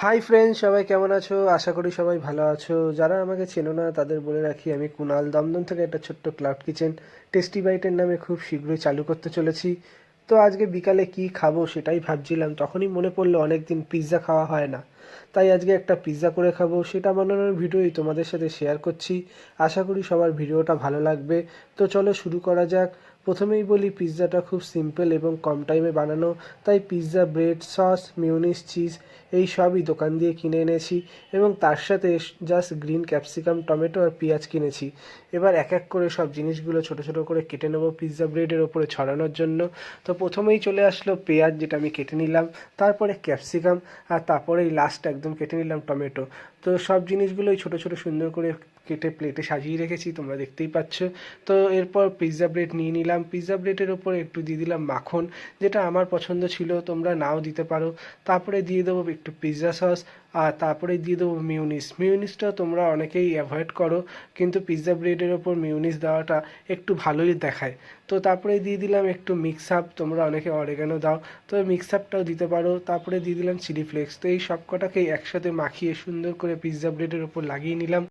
Hi friends, সবাই কেমন আছো? আশা করি সবাই ভালো আছো। যারা আমাকে চেনো না তাদের বলে রাখি, আমি কুনাল দমদম থেকে একটা ছোট্ট ক্লাউড কিচেন টেস্টি বাইটের নামে খুব শীঘ্রই চালু করতে চলেছি। তো আজকে বিকালে কি খাবো সেটাই ভাবছিলাম, তখনই মনে পড়লো অনেক দিন পিৎজা খাওয়া হয় না। তাই আজকে একটা পিৎজা করে খাবো, সেটা বানানোর ভিডিওই তোমাদের সাথে শেয়ার করছি। আশা করি সবার ভিডিওটা ভালো লাগবে। তো চলো শুরু করা যাক। প্রথমেই বলি, পিৎজাটা খুব সিম্পল এবং কম টাইমে বানানো। তাই পিৎজা ব্রেড, সস, মিউনিস, চিজ এই সবই দোকান দিয়ে কিনে এনেছি এবং তার সাথে জাস্ট গ্রিন ক্যাপসিকাম, টমেটো আর পেঁয়াজ কিনেছি। এবার এক এক করে সব জিনিসগুলো ছোট ছোট করে কেটে নেবো পিৎজা ব্রেডের ওপরে ছড়ানোর জন্য। তো প্রথমেই চলে আসলো পেঁয়াজ, যেটা আমি কেটে নিলাম, তারপরে ক্যাপসিকাম, আর তারপরেই লাস্ট একদম কেটে নিলাম টমেটো। তো সব জিনিসগুলোই ছোট ছোট সুন্দর করে কেটে প্লেটে সাজিয়ে রেখেছি, তোমরা দেখতেই পাচ্ছ। তো এরপর পিৎজা ব্রেড নিয়ে নিলাম, পিৎজা ব্রেডের ওপরে একটু দিয়ে দিলাম মাখন, যেটা আমার পছন্দ ছিল, তোমরা নাও দিতে পারো। তারপরে দিয়ে দেবো একটু পিৎজা সস, আর তারপরে দিয়ে দেবো মিউনিস। মিউনিসটা তোমরা অনেকেই অ্যাভয়েড করো, কিন্তু পিৎজা ব্রেডের ওপর মিউনিস দেওয়াটা একটু ভালোই দেখায়। তো তারপরে দিয়ে দিলাম একটু মিক্স আপ, তোমরা অনেকে অরেগানো দাও, তো মিক্স আপটাও দিতে পারো। তারপরে দিয়ে দিলাম চিলি ফ্লেক্স। তো এই সব কটাকেই একসাথে মাখিয়ে সুন্দর করে পিৎজা ব্রেডের ওপর লাগিয়ে নিলাম।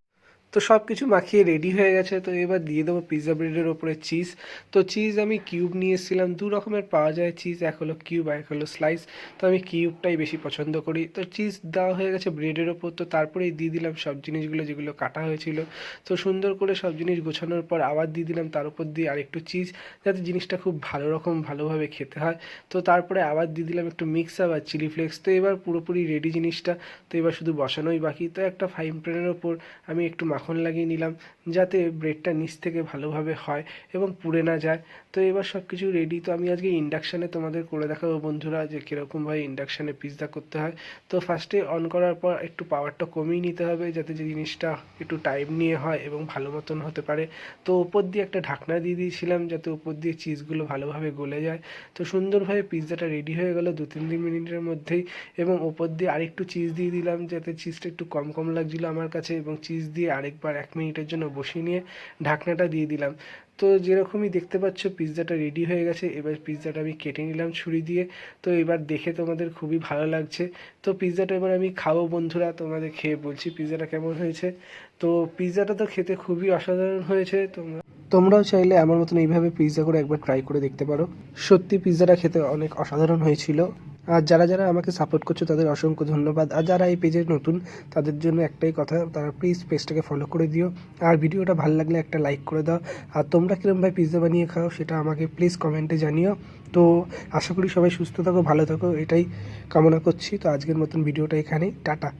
তো সব কিছু মাখিয়ে রেডি হয়ে গেছে। তো এবার দিয়ে দেবো পিৎজা ব্রেডের ওপরে চিজ। তো চিজ আমি কিউব নিয়ে এসেছিলাম, দু রকমের পাওয়া যায় চিজ, এক হলো কিউব আর এক হলো স্লাইস। তো আমি কিউবটাই বেশি পছন্দ করি। তো চিজ দেওয়া হয়ে গেছে ব্রেডের ওপর। তো তারপরেই দিয়ে দিলাম সব জিনিসগুলো যেগুলো কাটা হয়েছিল। তো সুন্দর করে সব জিনিস গোছানোর পর আবার দিয়ে দিলাম তার উপর দিয়ে আরেকটু চিজ, যাতে জিনিসটা খুব ভালো রকম ভালোভাবে খেতে হয়। তো তারপরে আবার দিয়ে দিলাম একটু মিক্স আপ আর চিলি ফ্লেক্স। তো এবার পুরোপুরি রেডি জিনিসটা। তো এবার শুধু বসানোই বাকি। তো একটা ফ্রাইং প্যানের ওপর আমি একটু মাখন লাগিয়ে নিলাম, যাতে ব্রেডটা নিচ থেকে ভালোভাবে হয় এবং পুড়ে না যায়। তো এবার সব কিছু রেডি। তো আমি আজকে ইন্ডাকশানে তোমাদের করে দেখাবো বন্ধুরা, যে কীরকমভাবে ইন্ডাকশানে পিৎজা করতে হয়। তো ফার্স্টে অন করার পর একটু পাওয়ারটা কমিয়ে নিতে হবে, যাতে যে জিনিসটা একটু টাইম নিয়ে হয় এবং ভালো মতন হতে পারে। তো উপর দিয়ে একটা ঢাকনা দিয়ে দিয়েছিলাম, যাতে উপর দিয়ে চিজগুলো ভালোভাবে গলে যায়। তো সুন্দরভাবে পিৎজাটা রেডি হয়ে গেল 2-3 মিনিটের মধ্যেই। এবং ওপর দিয়ে আরেকটু চিজ দিয়ে দিলাম, যাতে চিজটা একটু কম কম লাগছিলো আমার কাছে, এবং চিজ দিয়ে আরেকবার 1 মিনিটের জন্য বসিয়ে নিয়ে ঢাকনাটা দিয়ে দিলাম। তো যেরকমই দেখতে পাচ্ছ পিৎজাটা রেডি হয়ে গেছে। এবার পিৎজাটা আমি কেটে নিলাম ছুরি দিয়ে। তো এবার দেখে তোমাদের খুবই ভালো লাগছে। তো পিৎজাটা এবার আমি খাবো বন্ধুরা, তোমাদের খেয়ে বলছি পিৎজাটা কেমন হয়েছে। তো পিৎজাটা তো খেতে খুবই অসাধারণ হয়েছে। তোমরাও চাইলে আমার মতন এইভাবে পিৎজা করে একবার ট্রাই করে দেখতে পারো। সত্যি পিৎজাটা খেতে অনেক অসাধারণ হয়েছিল। আর যারা যারা আমাকে সাপোর্ট করছো তাদের অসংখ্য ধন্যবাদ। আর যারা এই পেজে নতুন, তাদের জন্য একটাই কথা, তারা প্লিজ পেজটাকে ফলো করে দিও। আর ভিডিওটা ভালো লাগলে একটা লাইক করে দাও। আর তোমরা কীরকমভাবে পিৎজা বানিয়ে খাও সেটা আমাকে প্লিজ কমেন্টে জানিও। তো আশা করি সবাই সুস্থ থাকো, ভালো থাকো, এটাই কামনা করছি। তো আজকের মতন ভিডিওটা এখানেই, টাটা।